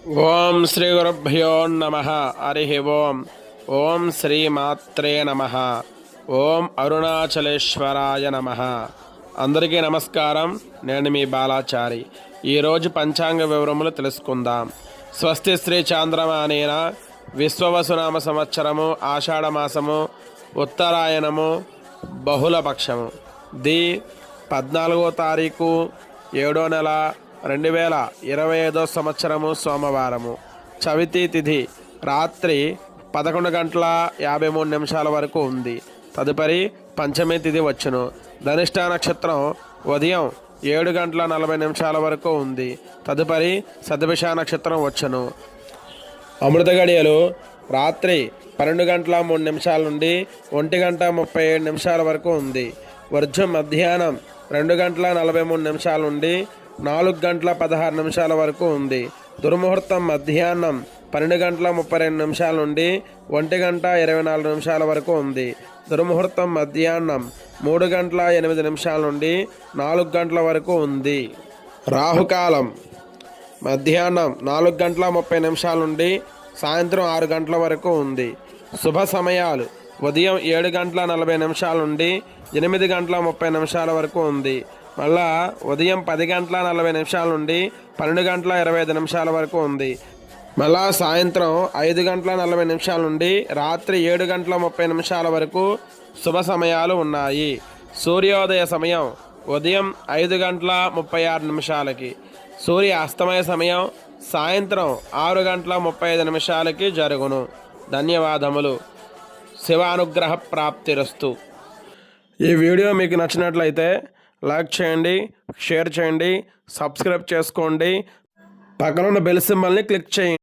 ఓం శ్రీ గురుభ్యో నమ. హరి ఓం. ఓం శ్రీ మాత్రే నమ. ఓం అరుణాచలేశ్వరాయ నమ. అందరికీ నమస్కారం. నేను మీ బాలాచారి. ఈరోజు పంచాంగ వివరములు తెలుసుకుందాం. స్వస్తి శ్రీ చాంద్రమానేన విశ్వవసునామ సంవత్సరము ఆషాఢమాసము ఉత్తరాయణము బహుళపక్షము ది 14వ తారీఖు 7వ నెల 2025 సంవత్సరము సోమవారము. చవితి తిథి రాత్రి 11 గంటల 53 నిమిషాల వరకు ఉంది. తదుపరి పంచమి తిథి వచ్చును. ధనిష్ట నక్షత్రం ఉదయం 7 గంటల 40 నిమిషాల వరకు ఉంది. తదుపరి శతభిష నక్షత్రం వచ్చును. అమృత గడియలు రాత్రి 12 గంటల 3 నిమిషాల నుండి 1 గంట 37 నిమిషాల వరకు ఉంది. వర్జం మధ్యాహ్నం 2 గంటల 43 నిమిషాల నుండి 4 గంటల 16 నిమిషాల వరకు ఉంది. దుర్ముహూర్తం మధ్యాహ్నం 12 గంటల 32 నిమిషాల నుండి 1 గంట 24 నిమిషాల వరకు ఉంది. దుర్ముహూర్తం మధ్యాహ్నం 3 గంటల 8 నిమిషాల నుండి 4 గంటల వరకు ఉంది. రాహుకాలం మధ్యాహ్నం 4 గంటల 30 నిమిషాల నుండి సాయంత్రం 6 గంటల వరకు ఉంది. శుభ సమయాలు ఉదయం 7 గంటల 40 నిమిషాల నుండి 8 గంటల 30 నిమిషాల వరకు ఉంది. మళ్ళా ఉదయం 10 గంటల 40 నిమిషాల నుండి 12 గంటల 25 నిమిషాల వరకు ఉంది. మళ్ళా సాయంత్రం 5 గంటల 40 నిమిషాల నుండి రాత్రి 7 గంటల 30 నిమిషాల వరకు శుభ సమయాలు ఉన్నాయి. సూర్యోదయ సమయం ఉదయం 5 గంటల 36 నిమిషాలకి. సూర్య అస్తమయ సమయం సాయంత్రం 6 గంటల 35 నిమిషాలకి జరుగును. ధన్యవాదములు. శివానుగ్రహ ప్రాప్తిరస్తు. ఈ వీడియో మీకు నచ్చినట్లయితే లైక్ చేయండి, షేర్ చేయండి, సబ్స్క్రైబ్ చేసుకోండి, పక్కనున్న బెల్ సింబల్ని క్లిక్ చేయండి.